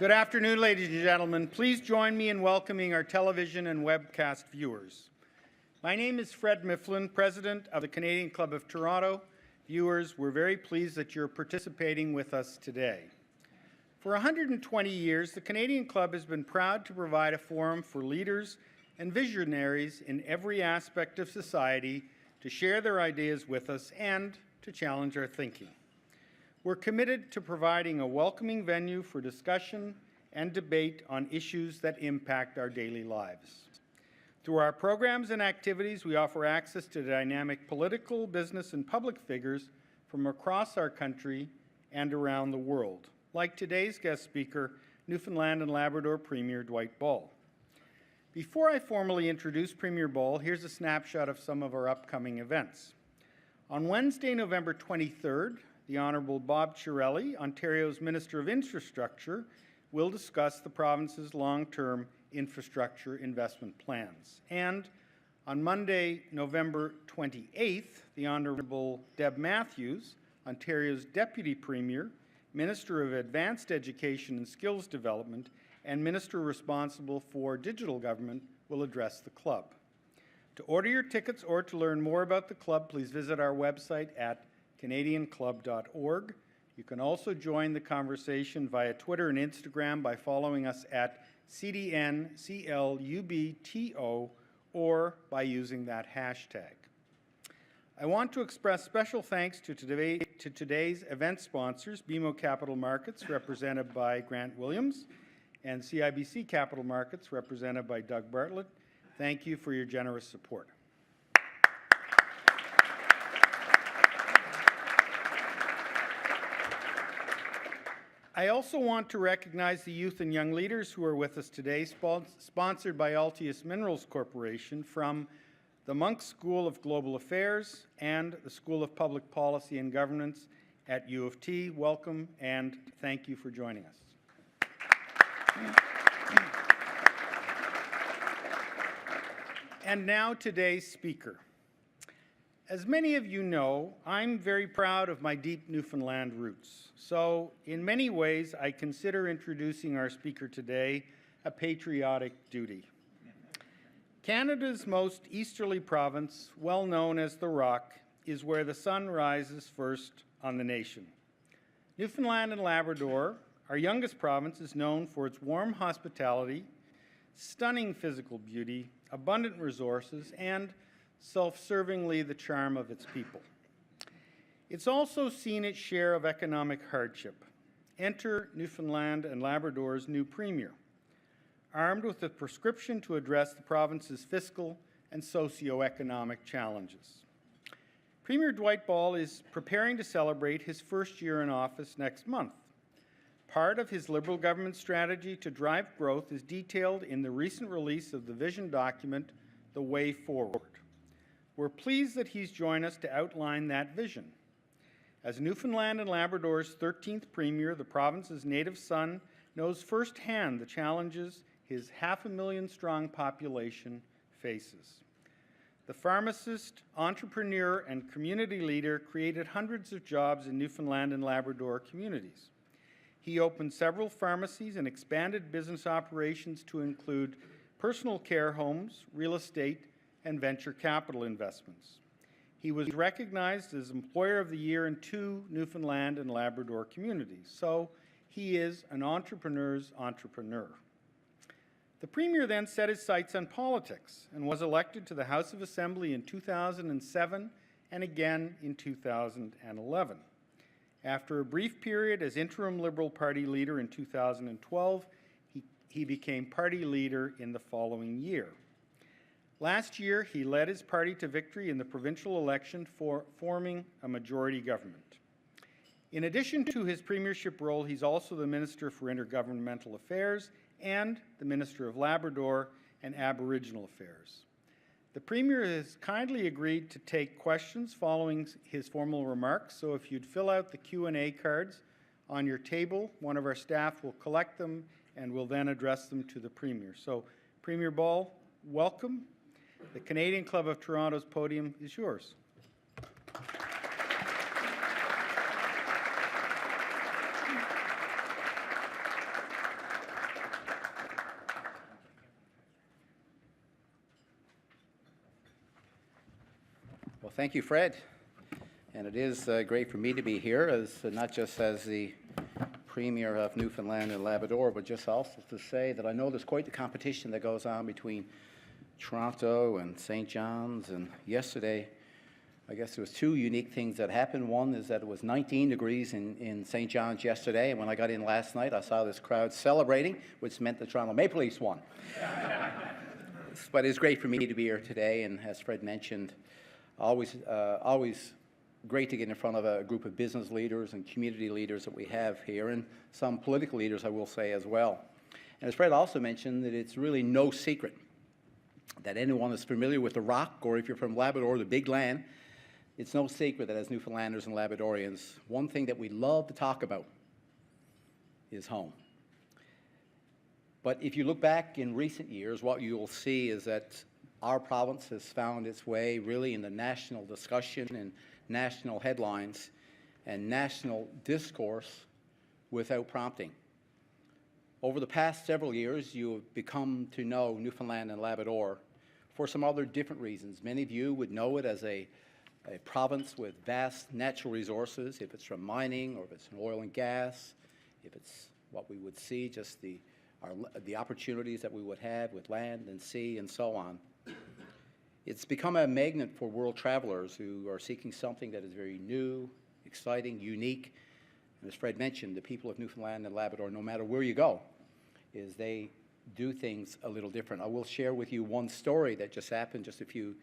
Good afternoon, ladies and gentlemen. Please join me in welcoming our television and webcast viewers. My name is Fred Mifflin, President of the Canadian Club of Toronto. Viewers, we're very pleased that you're participating with us today. For 120 years, the Canadian Club has been proud to provide a forum for leaders and visionaries in every aspect of society to share their ideas with us and to challenge our thinking. We're committed to providing a welcoming venue for discussion and debate on issues that impact our daily lives. Through our programs and activities, we offer access to dynamic political, business, and public figures from across our country and around the world, like today's guest speaker, Newfoundland and Labrador Premier Dwight Ball. Before I formally introduce Premier Ball, here's a snapshot of some of our upcoming events. On Wednesday, November 23rd, the Honourable Bob Chiarelli, Ontario's Minister of Infrastructure, will discuss the province's long-term infrastructure investment plans. And on Monday, November 28th, the Honourable Deb Matthews, Ontario's Deputy Premier, Minister of Advanced Education and Skills Development, and Minister responsible for digital government, will address the club. To order your tickets or to learn more about the club, please visit our website at canadianclub.org. You can also join the conversation via Twitter and Instagram by following us at CDNCLUBTO or by using that hashtag. I want to express special thanks to today's event sponsors, BMO Capital Markets, represented by Grant Williams, and CIBC Capital Markets, represented by Doug Bartlett. Thank you for your generous support. I also want to recognize the youth and young leaders who are with us today, sponsored by Altius Minerals Corporation from the Monk School of Global Affairs and the School of Public Policy and Governance at U of T. Welcome and thank you for joining us. And now today's speaker. As many of you know, I'm very proud of my deep Newfoundland roots. So in many ways, I consider introducing our speaker today a patriotic duty. Canada's most easterly province, well known as the Rock, is where the sun rises first on the nation. Newfoundland and Labrador, our youngest province, is known for its warm hospitality, stunning physical beauty, abundant resources, and self-servingly the charm of its people. It's also seen its share of economic hardship. Enter Newfoundland and Labrador's new Premier, armed with a prescription to address the province's fiscal and socio-economic challenges. Premier Dwight Ball is preparing to celebrate his first year in office next month. Part of his Liberal government strategy to drive growth is detailed in the recent release of the vision document, The Way Forward. We're pleased that he's joined us to outline that vision. As Newfoundland and Labrador's 13th Premier, the province's native son knows firsthand the challenges his 500,000-strong population faces. The pharmacist, entrepreneur, and community leader created hundreds of jobs in Newfoundland and Labrador communities. He opened several pharmacies and expanded business operations to include personal care homes, real estate, and venture capital investments. He was recognized as Employer of the Year in 2 Newfoundland and Labrador communities, so he is an entrepreneur's entrepreneur. The Premier then set his sights on politics and was elected to the House of Assembly in 2007 and again in 2011. After a brief period as interim Liberal Party leader in 2012, he became party leader in the following year. Last year, he led his party to victory in the provincial election for forming a majority government. In addition to his premiership role, he's also the Minister for Intergovernmental Affairs and the Minister of Labrador and Aboriginal Affairs. The Premier has kindly agreed to take questions following his formal remarks, so if you'd fill out the Q&A cards on your table, one of our staff will collect them and will then address them to the Premier. So, Premier Ball, welcome. The Canadian Club of Toronto's podium is yours. Thank you, Fred. And it is great for me to be here, as not just as the Premier of Newfoundland and Labrador, but just also to say that I know there's quite the competition that goes on between Toronto and St. John's. And yesterday, I guess there was two unique things that happened. One is that it was 19 degrees in St. John's yesterday, and when I got in last night, I saw this crowd celebrating, which meant the Toronto Maple Leafs won. But it's great for me to be here today, and as Fred mentioned, always great to get in front of a group of business leaders and community leaders that we have here, and some political leaders, I will say, as well. And as Fred also mentioned, that it's really no secret that anyone is familiar with the Rock, or if you're from Labrador, the Big Land, it's no secret that as Newfoundlanders and Labradorians, one thing that we love to talk about is home. But if you look back in recent years, what you'll see is that our province has found its way really in the national discussion and national headlines and national discourse without prompting. Over the past several years, you have become to know Newfoundland and Labrador for some other different reasons. Many of you would know it as a province with vast natural resources, if it's from mining or if it's from oil and gas, if it's what we would see, just the opportunities that we would have with land and sea and so on. It's become a magnet for world travelers who are seeking something that is very new, exciting, unique. And as Fred mentioned, the people of Newfoundland and Labrador, no matter where you go, is they do things a little different. I will share with you one story that just happened just a few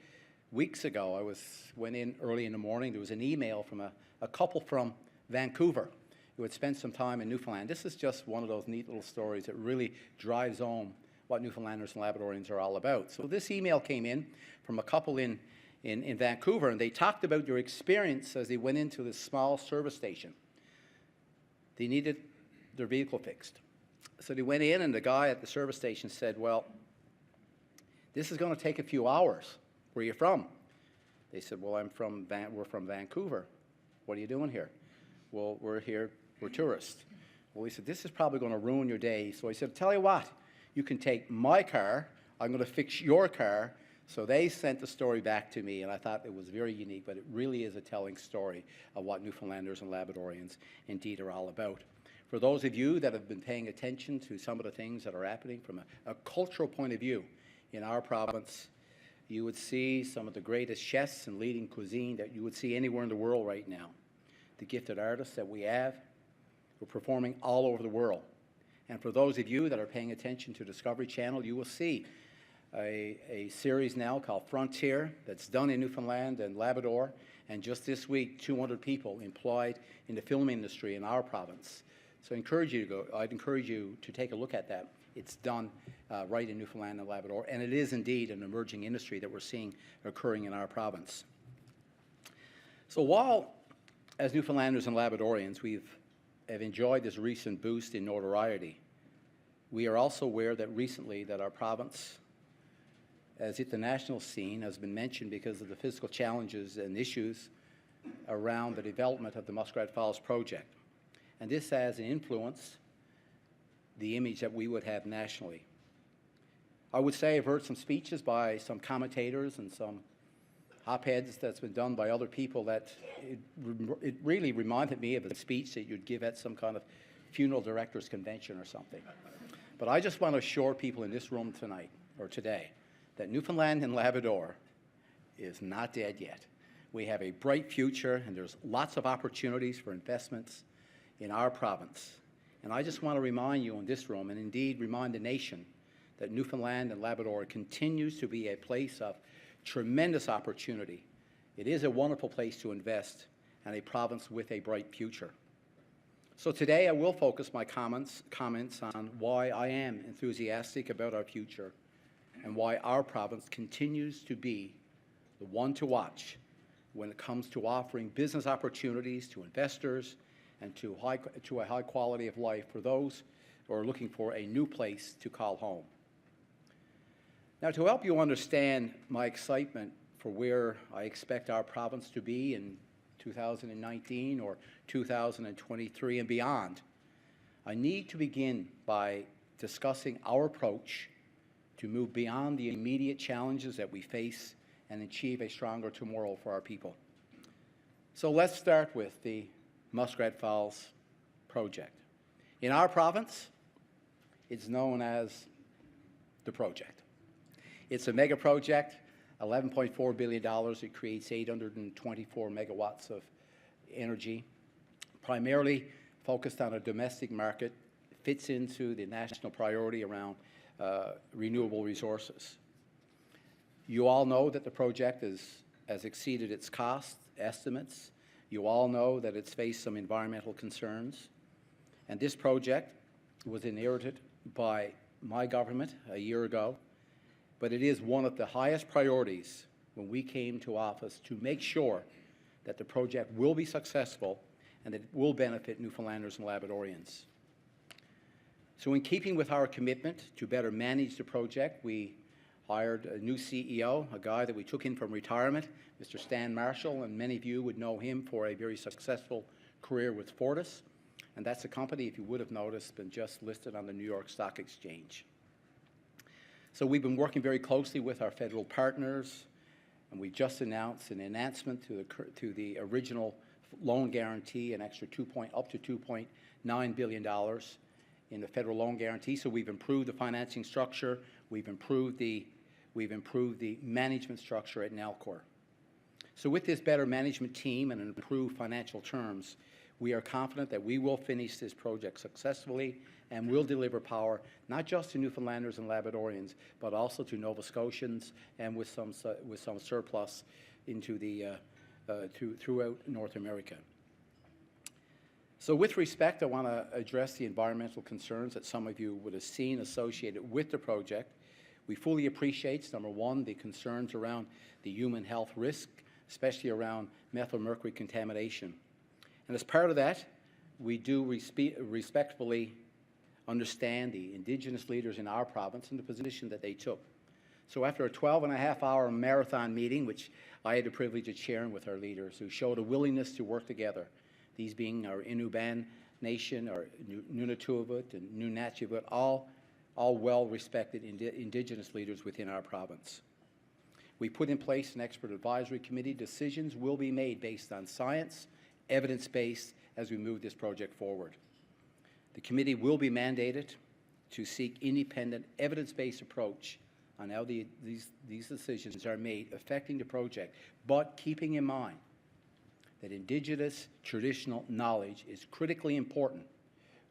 weeks ago. Went in early in the morning. There was an email from a couple from Vancouver who had spent some time in Newfoundland. This is just one of those neat little stories that really drives home what Newfoundlanders and Labradorians are all about. So this email came in from a couple in Vancouver, and they talked about their experience as they went into this small service station. They needed their vehicle fixed. So they went in, and the guy at the service station said, "Well, this is going to take a few hours. Where are you from?" They said, "Well, we're from Vancouver. What are you doing here?" "Well, we're here, we're tourists." Well, he said, "This is probably going to ruin your day." So he said, "Tell you what, you can take my car. I'm going to fix your car." So they sent the story back to me, and I thought it was very unique, but it really is a telling story of what Newfoundlanders and Labradorians indeed are all about. For those of you that have been paying attention to some of the things that are happening from a cultural point of view in our province, you would see some of the greatest chefs and leading cuisine that you would see anywhere in the world right now. The gifted artists that we have, we're performing all over the world. And for those of you that are paying attention to Discovery Channel, you will see a series now called Frontier that's done in Newfoundland and Labrador. And just this week, 200 people employed in the film industry in our province. So I'd encourage you to take a look at that. It's done right in Newfoundland and Labrador, and it is indeed an emerging industry that we're seeing occurring in our province. So while, as Newfoundlanders and Labradorians, have enjoyed this recent boost in notoriety, we are also aware that recently that our province, as hit the national scene, has been mentioned because of the physical challenges and issues around the development of the Muskrat Falls project. And this has influenced the image that we would have nationally. I would say I've heard some speeches by some commentators and some op-eds that's been done by other people that it really reminded me of a speech that you'd give at some kind of funeral director's convention or something. But I just want to assure people in this room tonight, or today, that Newfoundland and Labrador is not dead yet. We have a bright future, and there's lots of opportunities for investments in our province. And I just want to remind you in this room, and indeed remind the nation, that Newfoundland and Labrador continues to be a place of tremendous opportunity. It is a wonderful place to invest, and a province with a bright future. So today I will focus my comments on why I am enthusiastic about our future and why our province continues to be the one to watch when it comes to offering business opportunities to investors and to a high quality of life for those who are looking for a new place to call home. Now, to help you understand my excitement for where I expect our province to be in 2019 or 2023 and beyond, I need to begin by discussing our approach to move beyond the immediate challenges that we face and achieve a stronger tomorrow for our people. So let's start with the Muskrat Falls project. In our province, it's known as the project. It's a mega project, $11.4 billion. It creates 824 megawatts of energy, primarily focused on a domestic market, fits into the national priority around renewable resources. You all know that the project has exceeded its cost estimates. You all know that it's faced some environmental concerns. And this project was inherited by my government a year ago, but it is one of the highest priorities when we came to office to make sure that the project will be successful and that it will benefit Newfoundlanders and Labradorians. So in keeping with our commitment to better manage the project, we hired a new CEO, a guy that we took in from retirement, Mr. Stan Marshall, and many of you would know him for a very successful career with Fortis. And that's a company, if you would have noticed, been just listed on the New York Stock Exchange. So we've been working very closely with our federal partners, and we just announced an enhancement to the original loan guarantee, an extra up to $2.9 billion in the federal loan guarantee. So we've improved the financing structure, we've improved the management structure at Nalcor. So with this better management team and improved financial terms, we are confident that we will finish this project successfully and will deliver power not just to Newfoundlanders and Labradorians, but also to Nova Scotians and with some surplus into throughout North America. So with respect, I want to address the environmental concerns that some of you would have seen associated with the project. We fully appreciate, number one, the concerns around the human health risk, especially around methylmercury contamination. And as part of that, we do respectfully understand the Indigenous leaders in our province and the position that they took. So after a 12-and-a-half-hour marathon meeting, which I had the privilege of chairing with our leaders, who showed a willingness to work together, these being our Inuban Nation, our Nunatuavut and Nunatsiavut, all well-respected Indigenous leaders within our province. We put in place an expert advisory committee. Decisions will be made based on science, evidence-based, as we move this project forward. The committee will be mandated to seek independent, evidence-based approach on how these decisions are made affecting the project, but keeping in mind that Indigenous traditional knowledge is critically important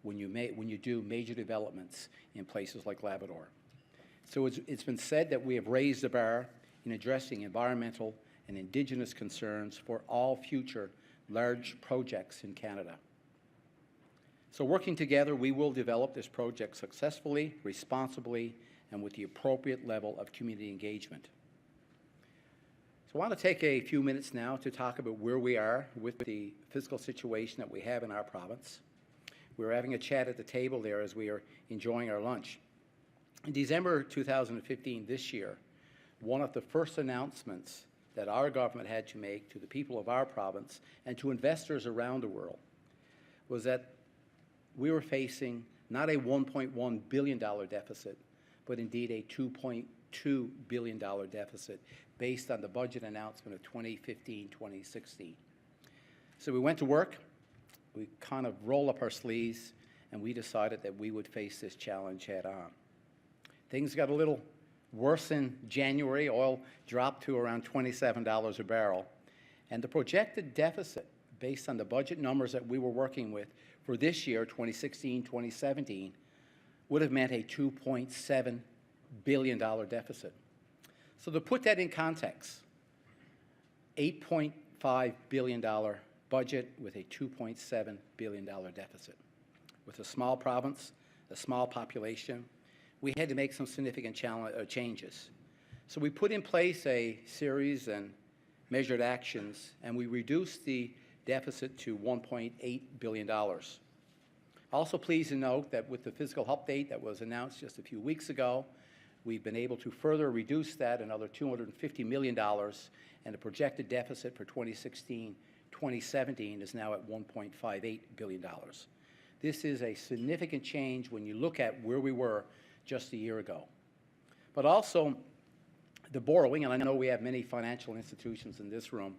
when you do major developments in places like Labrador. So it's been said that we have raised the bar in addressing environmental and Indigenous concerns for all future large projects in Canada. So working together, we will develop this project successfully, responsibly, and with the appropriate level of community engagement. So I want to take a few minutes now to talk about where we are with the fiscal situation that we have in our province. We're having a chat at the table there as we are enjoying our lunch. In December 2015, this year, one of the first announcements that our government had to make to the people of our province and to investors around the world was that we were facing not a $1.1 billion deficit, but indeed a $2.2 billion deficit based on the budget announcement of 2015-2016. So we went to work, we kind of rolled up our sleeves, and we decided that we would face this challenge head on. Things got a little worse in January. Oil dropped to around $27 a barrel. And the projected deficit, based on the budget numbers that we were working with for this year, 2016-2017, would have meant a $2.7 billion deficit. So to put that in context, $8.5 billion budget with a $2.7 billion deficit. With a small province, a small population, we had to make some significant changes. So we put in place a series and measured actions, and we reduced the deficit to $1.8 billion. Also pleased to note that with the fiscal update that was announced just a few weeks ago, we've been able to further reduce that another $250 million, and the projected deficit for 2016-2017 is now at $1.58 billion. This is a significant change when you look at where we were just a year ago. But also, The borrowing, and I know we have many financial institutions in this room,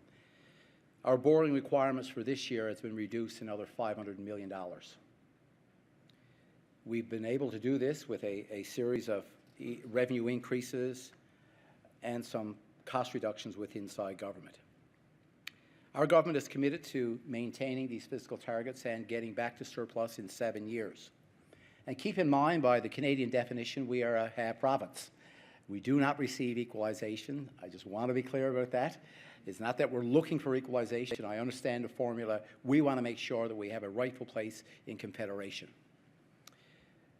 our borrowing requirements for this year has been reduced another $500 million. We've been able to do this with a series of revenue increases and some cost reductions with inside government. Our government is committed to maintaining these fiscal targets and getting back to surplus in 7 years. And keep in mind, by the Canadian definition, we are a half province. We do not receive equalization. I just want to be clear about that. It's not that we're looking for equalization. I understand the formula. We want to make sure that we have a rightful place in Confederation.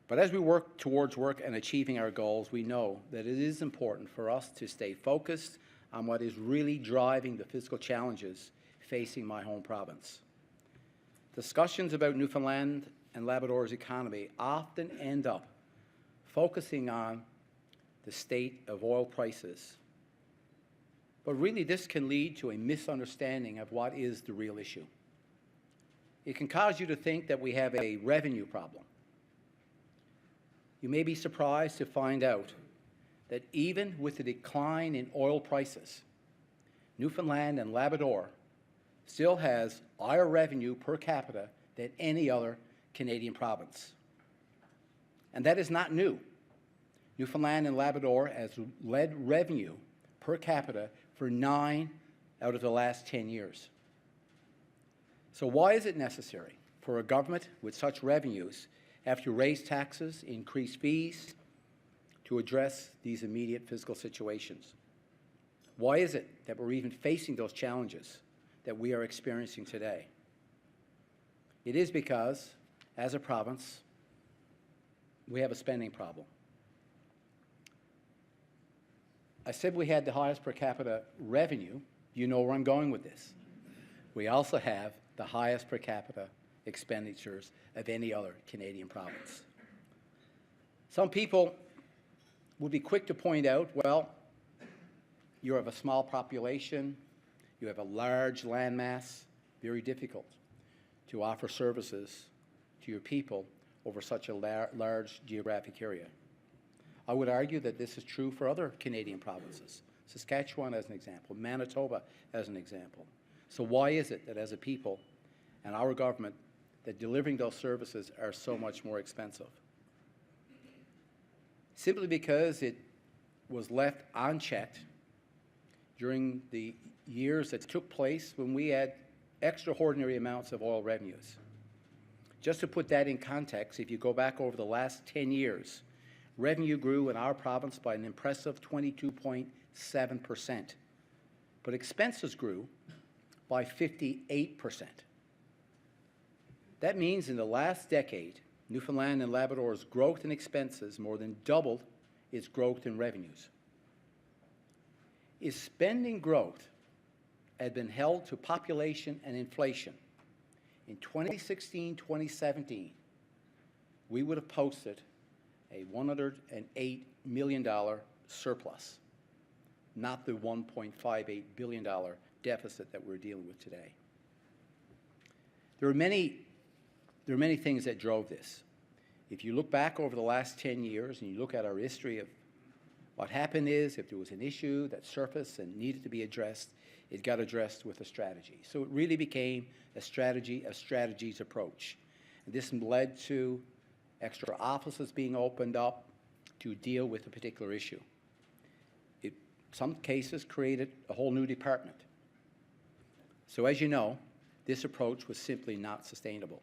But as we work towards work and achieving our goals, we know that it is important for us to stay focused on what is really driving the fiscal challenges facing my home province. Discussions about Newfoundland and Labrador's economy often end up focusing on the state of oil prices. But really, this can lead to a misunderstanding of what is the real issue. It can cause you to think that we have a revenue problem. You may be surprised to find out that even with the decline in oil prices, Newfoundland and Labrador still has higher revenue per capita than any other Canadian province. And that is not new. Newfoundland and Labrador has led revenue per capita for 9 out of the last 10 years. So why is it necessary for a government with such revenues have to raise taxes, increase fees to address these immediate fiscal situations? Why is it that we're even facing those challenges that we are experiencing today? It is because, as a province, we have a spending problem. I said we had the highest per capita revenue. You know where I'm going with this. We also have the highest per capita expenditures of any other Canadian province. Some people would be quick to point out, well, you have a small population, you have a large landmass, very difficult to offer services to your people over such a large geographic area. I would argue that this is true for other Canadian provinces. Saskatchewan as an example, Manitoba as an example. So why is it that as a people and our government that delivering those services are so much more expensive? Simply because it was left unchecked during the years that took place when we had extraordinary amounts of oil revenues. Just to put that in context, if you go back over the last 10 years, revenue grew in our province by an impressive 22.7%, but expenses grew by 58%. That means in the last decade, Newfoundland and Labrador's growth in expenses more than doubled its growth in revenues. If spending growth had been held to population and inflation, in 2016-2017, we would have posted a $108 million surplus, not the $1.58 billion deficit that we're dealing with today. There are many things that drove this. If you look back over the last 10 years and you look at our history of what happened is, if there was an issue that surfaced and needed to be addressed, it got addressed with a strategy. So it really became a strategies approach. And this led to extra offices being opened up to deal with a particular issue. It, some cases, created a whole new department. So as you know, this approach was simply not sustainable.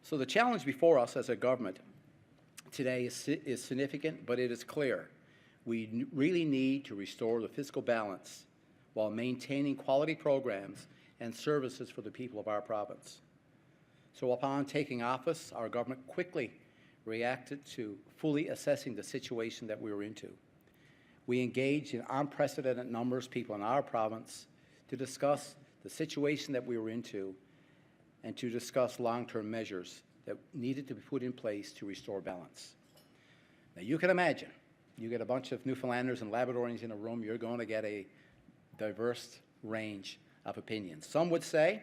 So the challenge before us as a government today is significant, but it is clear. We really need to restore the fiscal balance while maintaining quality programs and services for the people of our province. So upon taking office, our government quickly reacted to fully assessing the situation that we were into. We engaged in unprecedented numbers of people in our province to discuss the situation that we were into and to discuss long-term measures that needed to be put in place to restore balance. Now you can imagine, you get a bunch of Newfoundlanders and Labradorians in a room, you're going to get a diverse range of opinions. Some would say,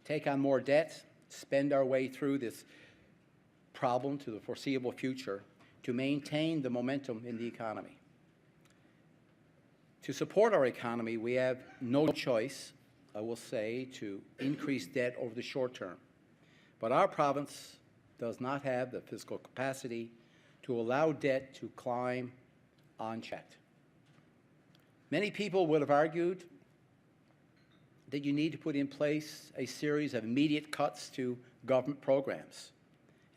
take on more debt, spend our way through this problem to the foreseeable future to maintain the momentum in the economy. To support our economy, we have no choice, I will say, to increase debt over the short term. But our province does not have the fiscal capacity to allow debt to climb unchecked. Many people would have argued that you need to put in place a series of immediate cuts to government programs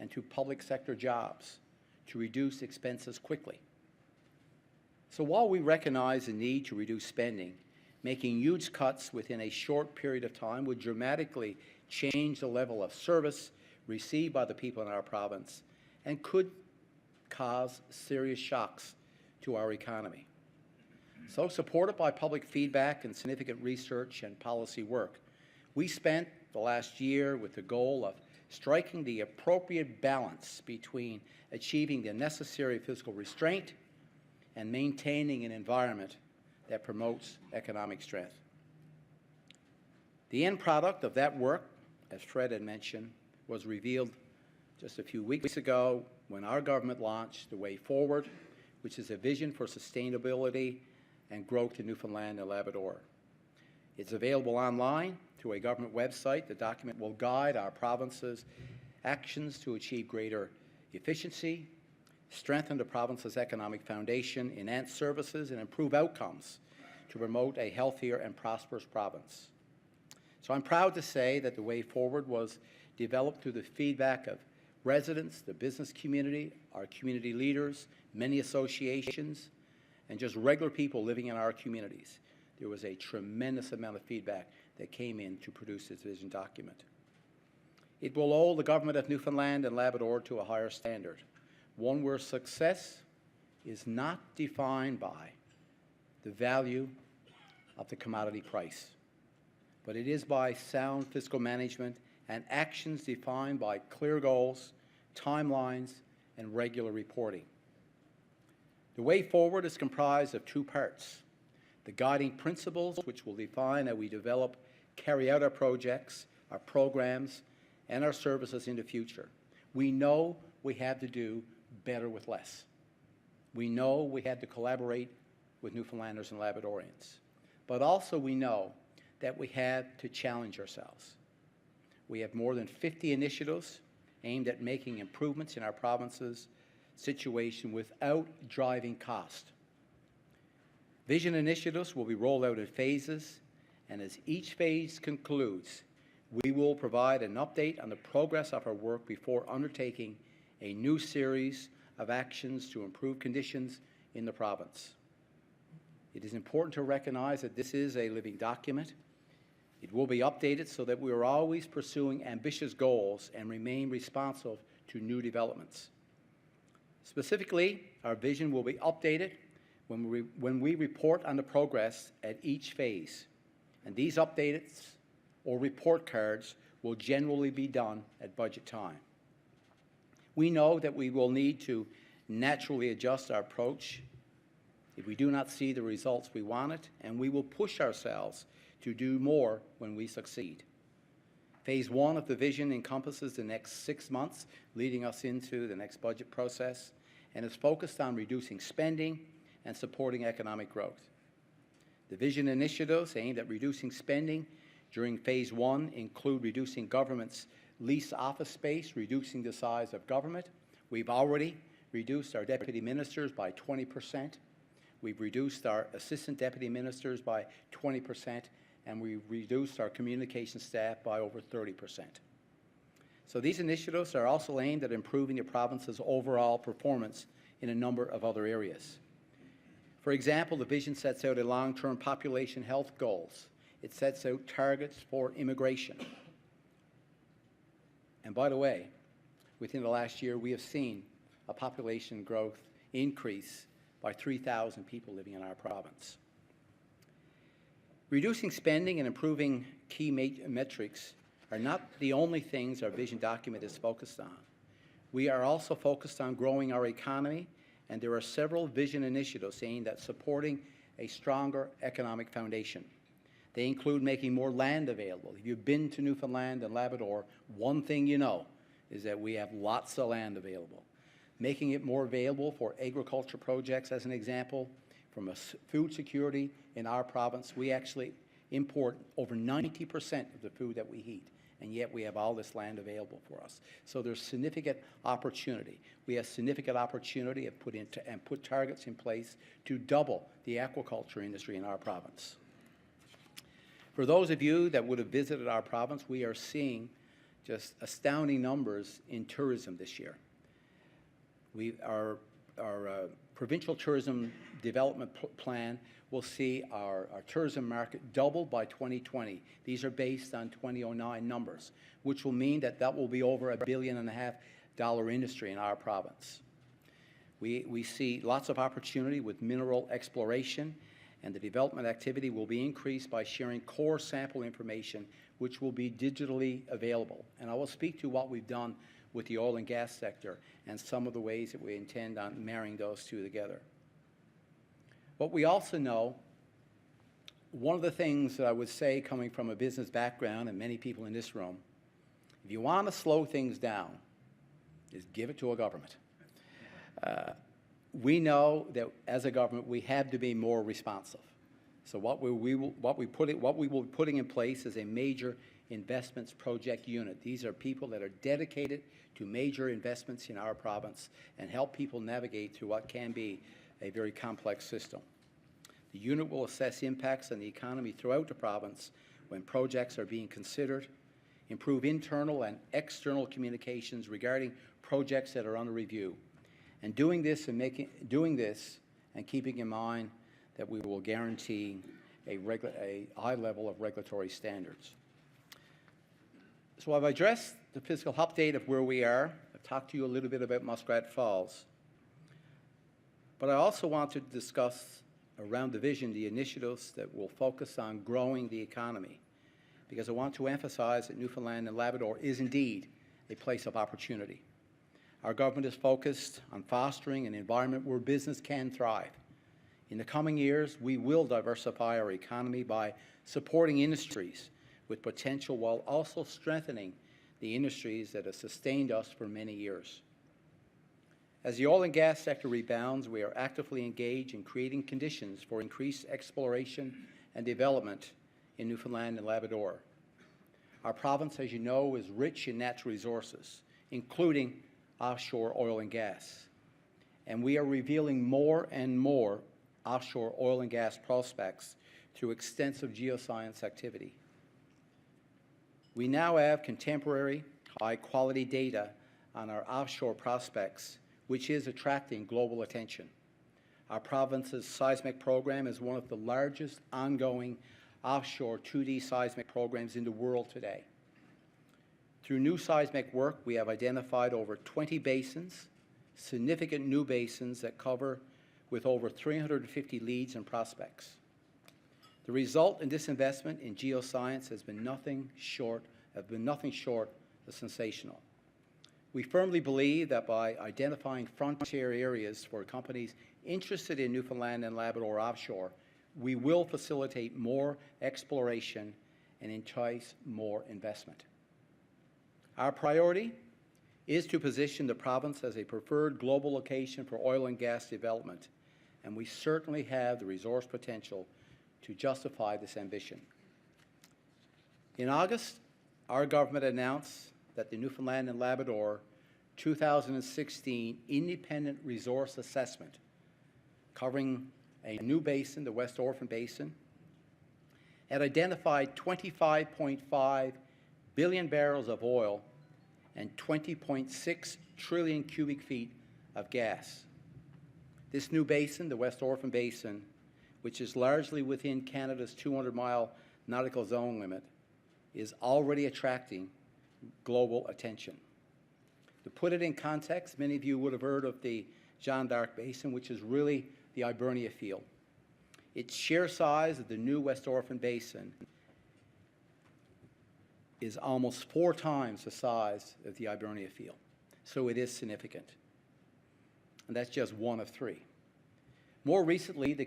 and to public sector jobs to reduce expenses quickly. So while we recognize the need to reduce spending, making huge cuts within a short period of time would dramatically change the level of service received by the people in our province and could cause serious shocks to our economy. So, supported by public feedback and significant research and policy work, we spent the last year with the goal of striking the appropriate balance between achieving the necessary fiscal restraint and maintaining an environment that promotes economic strength. The end product of that work, as Fred had mentioned, was revealed just a few weeks ago when our government launched The Way Forward, which is a vision for sustainability and growth in Newfoundland and Labrador. It's available online through a government website. The document will guide our province's actions to achieve greater efficiency, strengthen the province's economic foundation, enhance services, and improve outcomes to promote a healthier and prosperous province. So I'm proud to say that The Way Forward was developed through the feedback of residents, the business community, our community leaders, many associations, and just regular people living in our communities. There was a tremendous amount of feedback that came in to produce this vision document. It will hold the government of Newfoundland and Labrador to a higher standard, one where success is not defined by the value of the commodity price, but it is by sound fiscal management and actions defined by clear goals, timelines, and regular reporting. The Way Forward is comprised of two parts: the guiding principles, which will define how we develop, carry out our projects, our programs, and our services in the future. We know we have to do better with less. We know we have to collaborate with Newfoundlanders and Labradorians. But also we know that we have to challenge ourselves. We have more than 50 initiatives aimed at making improvements in our province's situation without driving cost. Vision initiatives will be rolled out in phases, and as each phase concludes, we will provide an update on the progress of our work before undertaking a new series of actions to improve conditions in the province. It is important to recognize that this is a living document. It will be updated so that we are always pursuing ambitious goals and remain responsive to new developments. Specifically, our vision will be updated when we report on the progress at each phase, and these updates or report cards will generally be done at budget time. We know that we will need to naturally adjust our approach if we do not see the results we wanted, and we will push ourselves to do more when we succeed. Phase 1 of the vision encompasses the next 6 months, leading us into the next budget process, and is focused on reducing spending and supporting economic growth. The vision initiatives aimed at reducing spending during Phase 1 include reducing government's leased office space, reducing the size of government. We've already reduced our deputy ministers by 20%. We've reduced our assistant deputy ministers by 20%, and we've reduced our communication staff by over 30%. So these initiatives are also aimed at improving the province's overall performance in a number of other areas. For example, the vision sets out a long-term population health goals. It sets out targets for immigration. And by the way, within the last year, we have seen a population growth increase by 3,000 people living in our province. Reducing spending and improving key metrics are not the only things our vision document is focused on. We are also focused on growing our economy, and there are several vision initiatives aimed at supporting a stronger economic foundation. They include making more land available. If you've been to Newfoundland and Labrador, one thing you know is that we have lots of land available. Making it more available for agriculture projects, as an example. From food security in our province, we actually import over 90% of the food that we eat, and yet we have all this land available for us. So there's significant opportunity. We have significant opportunity to put targets in place to double the aquaculture industry in our province. For those of you that would have visited our province, we are seeing just astounding numbers in tourism this year. Our provincial tourism development plan will see our tourism market double by 2020. These are based on 2009 numbers, which will mean that will be over $1.5 billion industry in our province. We see lots of opportunity with mineral exploration, and the development activity will be increased by sharing core sample information, which will be digitally available. And I will speak to what we've done with the oil and gas sector and some of the ways that we intend on marrying those two together. But we also know, one of the things that I would say, coming from a business background and many people in this room, if you want to slow things down, is give it to a government. We know that as a government, we have to be more responsive. So what we will be putting in place is a major investments project unit. These are people that are dedicated to major investments in our province and help people navigate through what can be a very complex system. The unit will assess impacts on the economy throughout the province when projects are being considered, improve internal and external communications regarding projects that are under review, and doing this and keeping in mind that we will guarantee a high level of regulatory standards. So I've addressed the fiscal update of where we are. I've talked to you a little bit about Muskrat Falls. But I also want to discuss around the vision the initiatives that will focus on growing the economy, because I want to emphasize that Newfoundland and Labrador is indeed a place of opportunity. Our government is focused on fostering an environment where business can thrive. In the coming years, we will diversify our economy by supporting industries with potential while also strengthening the industries that have sustained us for many years. As the oil and gas sector rebounds, we are actively engaged in creating conditions for increased exploration and development in Newfoundland and Labrador. Our province, as you know, is rich in natural resources, including offshore oil and gas. And we are revealing more and more offshore oil and gas prospects through extensive geoscience activity. We now have contemporary, high-quality data on our offshore prospects, which is attracting global attention. Our province's seismic program is one of the largest ongoing offshore 2D seismic programs in the world today. Through new seismic work, we have identified over 20 basins, significant new basins that cover with over 350 leads and prospects. The result in this investment in geoscience has been nothing short of sensational. We firmly believe that by identifying frontier areas for companies interested in Newfoundland and Labrador offshore, we will facilitate more exploration and entice more investment. Our priority is to position the province as a preferred global location for oil and gas development, and we certainly have the resource potential to justify this ambition. In August, our government announced that the Newfoundland and Labrador 2016 Independent Resource Assessment, covering a new basin, the West Orphan Basin, had identified 25.5 billion barrels of oil and 20.6 trillion cubic feet of gas. This new basin, the West Orphan Basin, which is largely within Canada's 200-mile nautical zone limit, is already attracting global attention. To put it in context, many of you would have heard of the Jeanne d'Arc Basin, which is really the Hibernia field. Its sheer size of the new West Orphan Basin is almost 4 times the size of the Hibernia field. So it is significant. And that's just one of 3. More recently, the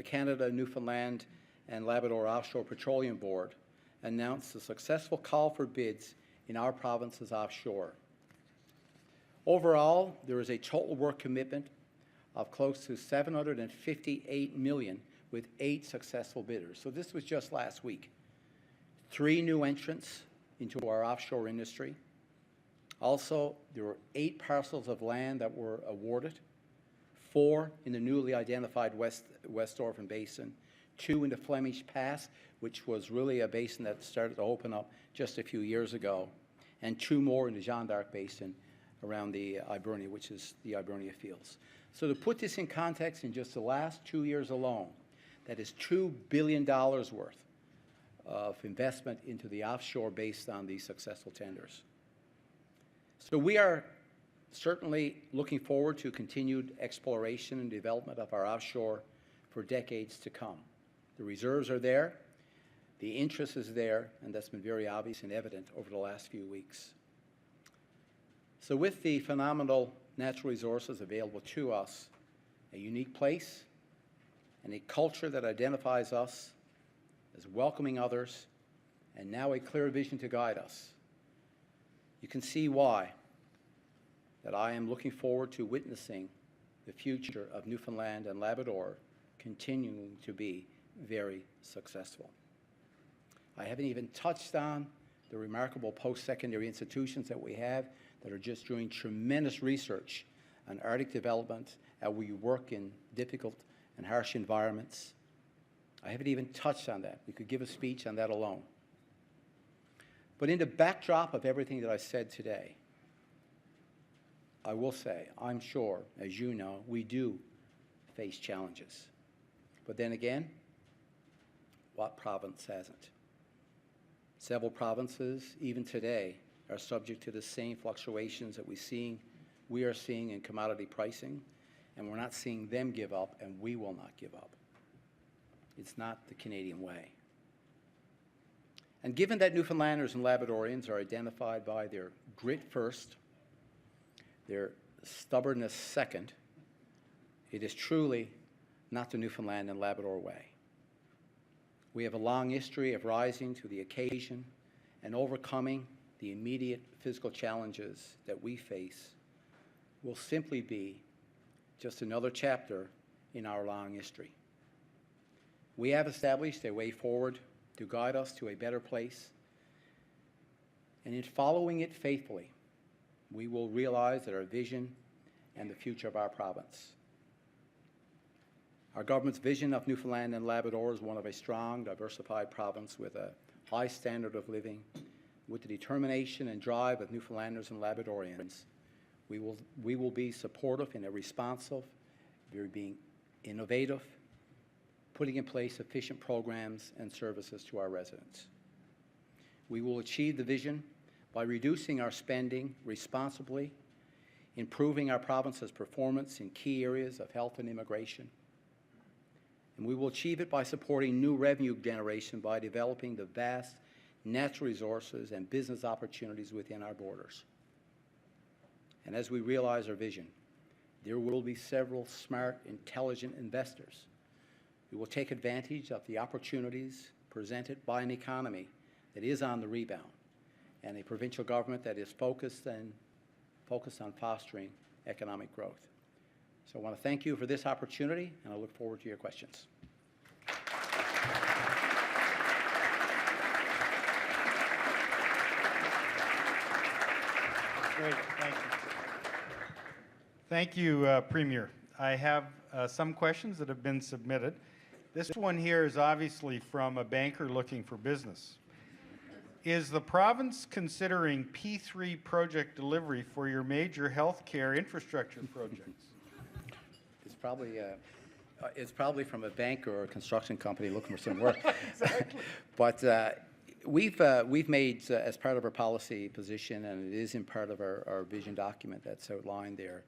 Canada, Newfoundland, and Labrador Offshore Petroleum Board announced a successful call for bids in our province's offshore. Overall, there is a total work commitment of close to 758 million with 8 successful bidders. So this was just last week. 3 new entrants into our offshore industry. Also, there were 8 parcels of land that were awarded, 4 in the newly identified West Orphan Basin, 2 in the Flemish Pass, which was really a basin that started to open up just a few years ago, and 2 more in the Jeanne d'Arc Basin around the Hibernia, which is the Hibernia Fields. So to put this in context, in just the last 2 years alone, that is $2 billion worth of investment into the offshore based on these successful tenders. So we are certainly looking forward to continued exploration and development of our offshore for decades to come. The reserves are there, the interest is there, and that's been very obvious and evident over the last few weeks. So with the phenomenal natural resources available to us, a unique place, and a culture that identifies us as welcoming others, and now a clear vision to guide us, you can see why that I am looking forward to witnessing the future of Newfoundland and Labrador continuing to be very successful. I haven't even touched on the remarkable post-secondary institutions that we have that are just doing tremendous research on Arctic development, how we work in difficult and harsh environments. I haven't even touched on that. We could give a speech on that alone. But in the backdrop of everything that I said today, I will say, I'm sure, as you know, we do face challenges. But then again, what province hasn't? Several provinces, even today, are subject to the same fluctuations that we are seeing in commodity pricing, and we're not seeing them give up, and we will not give up. It's not the Canadian way. And given that Newfoundlanders and Labradorians are identified by their grit first, their stubbornness second, it is truly not the Newfoundland and Labrador way. We have a long history of rising to the occasion and overcoming the immediate physical challenges that we face will simply be just another chapter in our long history. We have established a way forward to guide us to a better place, and in following it faithfully, we will realize that our vision and the future of our province. Our government's vision of Newfoundland and Labrador is one of a strong, diversified province with a high standard of living. With the determination and drive of Newfoundlanders and Labradorians, we will be supportive and responsive, we're being innovative, putting in place efficient programs and services to our residents. We will achieve the vision by reducing our spending responsibly, improving our province's performance in key areas of health and immigration. And we will achieve it by supporting new revenue generation by developing the vast natural resources and business opportunities within our borders. And as we realize our vision, there will be several smart, intelligent investors who will take advantage of the opportunities presented by an economy that is on the rebound and a provincial government that is focused on fostering economic growth. So I want to thank you for this opportunity, and I look forward to your questions. Great, thank you. Thank you, Premier. I have some questions that have been submitted. This one here is obviously from a banker looking for business. Is the province considering P3 project delivery for your major healthcare infrastructure projects? It's probably from a bank or a construction company looking for some work. Exactly. But we've made, as part of our policy position, and it is in part of our vision document that's outlined there,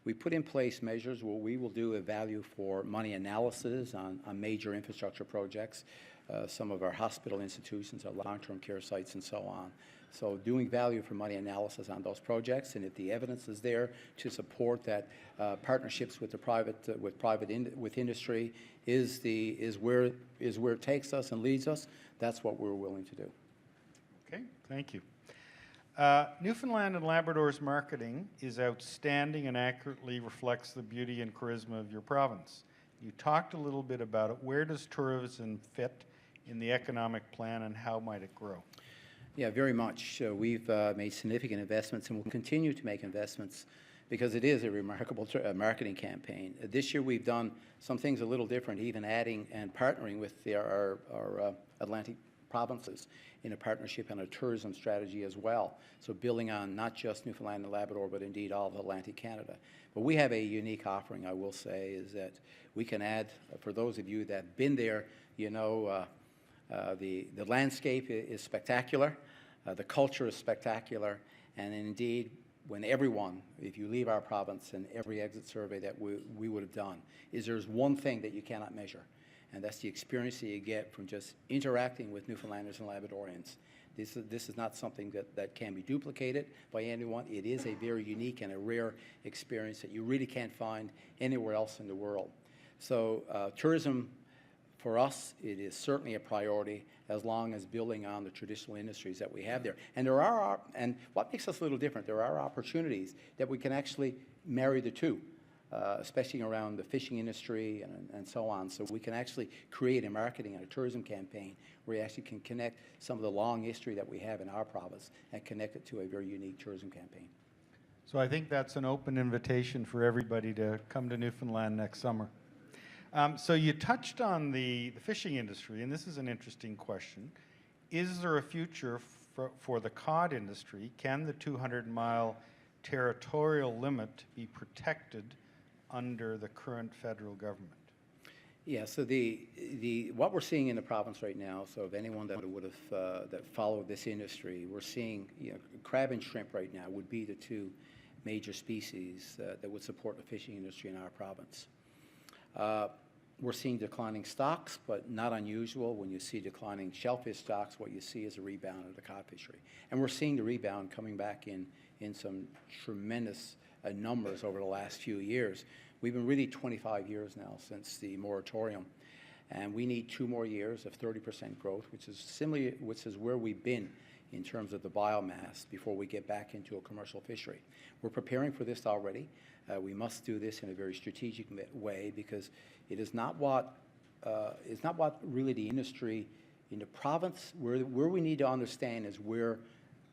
we put in place measures where we will do a value for money analysis on major infrastructure projects, some of our hospital institutions, our long-term care sites, and so on. So doing value for money analysis on those projects, and if the evidence is there to support that partnerships with with industry is where it takes us and leads us, that's what we're willing to do. Okay, thank you. Newfoundland and Labrador's marketing is outstanding and accurately reflects the beauty and charisma of your province. You talked a little bit about it. Where does tourism fit in the economic plan and how might it grow? Yeah, very much. We've made significant investments and will continue to make investments because it is a remarkable marketing campaign. This year we've done some things a little different, even adding and partnering with our Atlantic provinces in a partnership and a tourism strategy as well. So building on not just Newfoundland and Labrador, but indeed all of Atlantic Canada. But we have a unique offering, I will say, is that we can add, for those of you that have been there, you know, the landscape is spectacular, the culture is spectacular, and indeed, when everyone, if you leave our province and every exit survey that we would have done, is there's one thing that you cannot measure, and that's the experience that you get from just interacting with Newfoundlanders and Labradorians. This is not something that can be duplicated by anyone. It is a very unique and a rare experience that you really can't find anywhere else in the world. So tourism, for us, it is certainly a priority as long as building on the traditional industries that we have there. And and what makes us a little different, there are opportunities that we can actually marry the two, especially around the fishing industry and so on. So we can actually create a marketing and a tourism campaign where you actually can connect some of the long history that we have in our province and connect it to a very unique tourism campaign. So I think that's an open invitation for everybody to come to Newfoundland next summer. So you touched on the fishing industry, and this is an interesting question. Is there a future for the cod industry? Can the 200-mile territorial limit be protected under the current federal government? Yeah, so what we're seeing in the province right now, so if anyone that would have that followed this industry, we're seeing, you know, crab and shrimp right now would be the two major species that would support the fishing industry in our province. We're seeing declining stocks, but not unusual. When you see declining shellfish stocks, what you see is a rebound of the cod fishery. And we're seeing the rebound coming back in some tremendous numbers over the last few years. We've been really 25 years now since the moratorium, and we need 2 more years of 30% growth, which is where we've been in terms of the biomass before we get back into a commercial fishery. We're preparing for this already. We must do this in a very strategic way because it is not what really the industry in the province, where we need to understand is where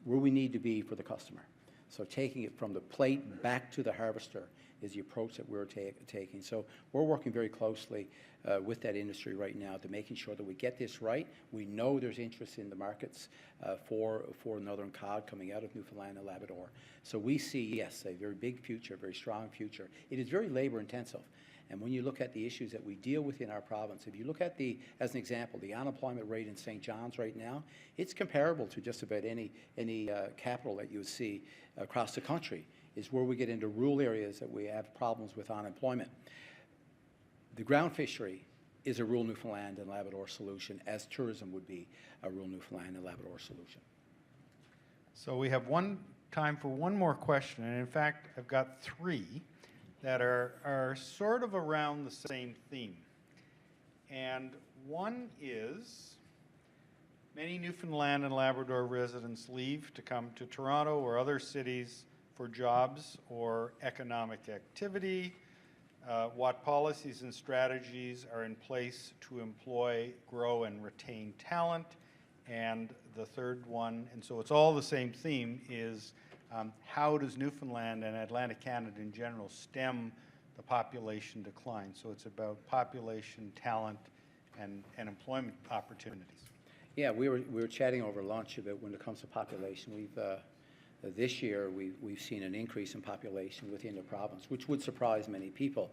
we need to be for the customer. So taking it from the plate back to the harvester is the approach that we're taking. So we're working very closely with that industry right now to making sure that we get this right. We know there's interest in the markets for northern cod coming out of Newfoundland and Labrador. So we see, yes, a very big future, a very strong future. It is very labor intensive. And when you look at the issues that we deal with in our province, if you look at as an example, the unemployment rate in St. John's right now, it's comparable to just about any capital that you would see across the country. Is where we get into rural areas that we have problems with unemployment. The ground fishery is a rural Newfoundland and Labrador solution, as tourism would be a rural Newfoundland and Labrador solution. So we have time for one more question, and in fact, I've got 3 that are sort of around the same theme. And one is, many Newfoundland and Labrador residents leave to come to Toronto or other cities for jobs or economic activity. What policies and strategies are in place to employ, grow, and retain talent? And the third one, and so it's all the same theme, is how does Newfoundland and Atlantic Canada in general stem the population decline? So it's about population, talent, and employment opportunities. Yeah, we were chatting over lunch about when it comes to population. This year, we've seen an increase in population within the province, which would surprise many people.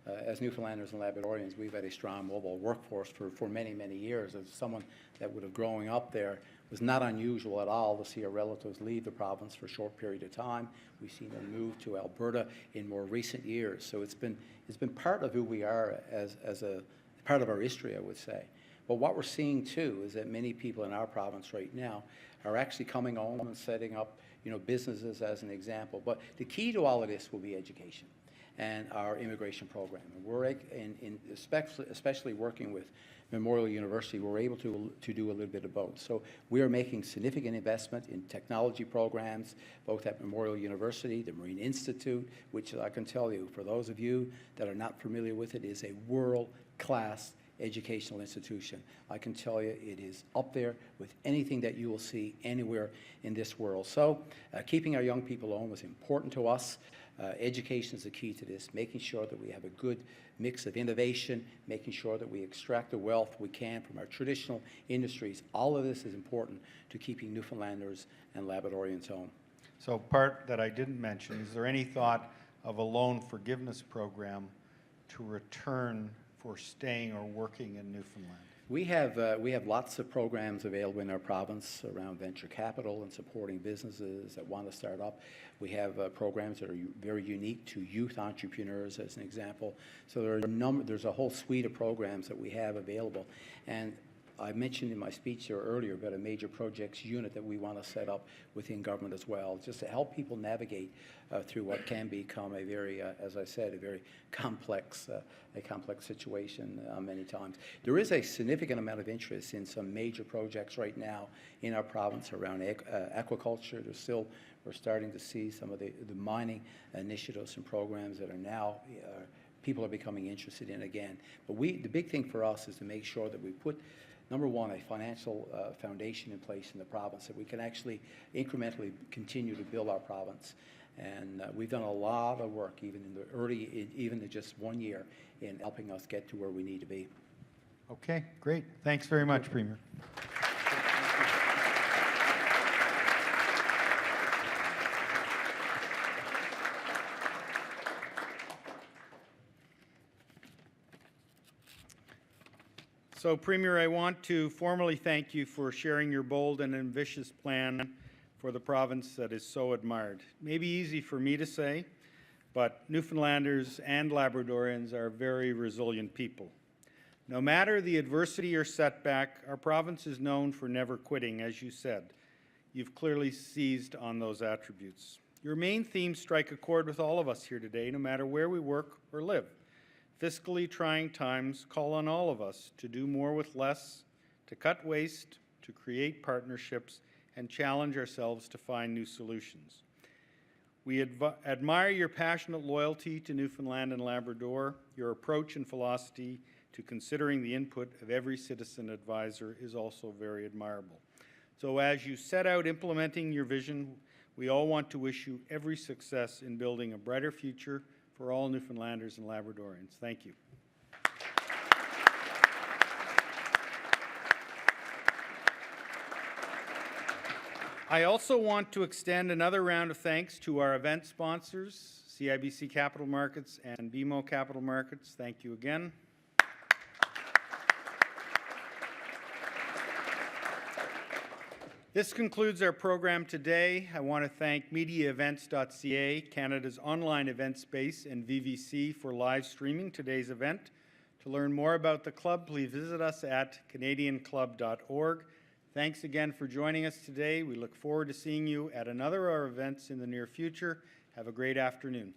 As Newfoundlanders and Labradorians, we've had a strong mobile workforce for many, many years. As someone that would have grown up there, it was not unusual at all to see our relatives leave the province for a short period of time. We've seen them move to Alberta in more recent years. So it's been part of who we are as a part of our history, I would say. But what we're seeing too is that many people in our province right now are actually coming home and setting up, businesses as an example. But the key to all of this will be education. and our immigration program. And we're especially working with Memorial University, we're able to do a little bit of both. So we are making significant investment in technology programs, both at Memorial University, the Marine Institute, which I can tell you, for those of you that are not familiar with it, is a world-class educational institution. I can tell you it is up there with anything that you will see anywhere in this world. So keeping our young people home is important to us. Education is the key to this, making sure that we have a good mix of innovation, making sure that we extract the wealth we can from our traditional industries. All of this is important to keeping Newfoundlanders and Labradorians home. So part that I didn't mention, is there any thought of a loan forgiveness program to return for staying or working in Newfoundland? We have lots of programs available in our province around venture capital and supporting businesses that want to start up. We have programs that are very unique to youth entrepreneurs, as an example. So there's a whole suite of programs that we have available. And I mentioned in my speech there earlier about a major projects unit that we want to set up within government as well, just to help people navigate through what can become a very, as I said, a very complex situation many times. There is a significant amount of interest in some major projects right now in our province around aquaculture. We're starting to see some of the mining initiatives and programs that are now people are becoming interested in again. But the big thing for us is to make sure that we put, number one, a financial foundation in place in the province that we can actually incrementally continue to build our province. And we've done a lot of work, even in just 1 year, in helping us get to where we need to be. Okay, great. Thanks very much, Premier. So, Premier, I want to formally thank you for sharing your bold and ambitious plan for the province that is so admired. It may be easy for me to say, but Newfoundlanders and Labradorians are very resilient people. No matter the adversity or setback, our province is known for never quitting, as you said. You've clearly seized on those attributes. Your main themes strike a chord with all of us here today, no matter where we work or live. Fiscally trying times call on all of us to do more with less, to cut waste, to create partnerships, and challenge ourselves to find new solutions. We admire your passionate loyalty to Newfoundland and Labrador. Your approach and philosophy to considering the input of every citizen advisor is also very admirable. So as you set out implementing your vision, we all want to wish you every success in building a brighter future for all Newfoundlanders and Labradorians. Thank you. I also want to extend another round of thanks to our event sponsors, CIBC Capital Markets and BMO Capital Markets. Thank you again. This concludes our program today. I want to thank mediaevents.ca, Canada's online event space, and VVC for live streaming today's event. To learn more about the club, please visit us at canadianclub.org. Thanks again for joining us today. We look forward to seeing you at another of our events in the near future. Have a great afternoon.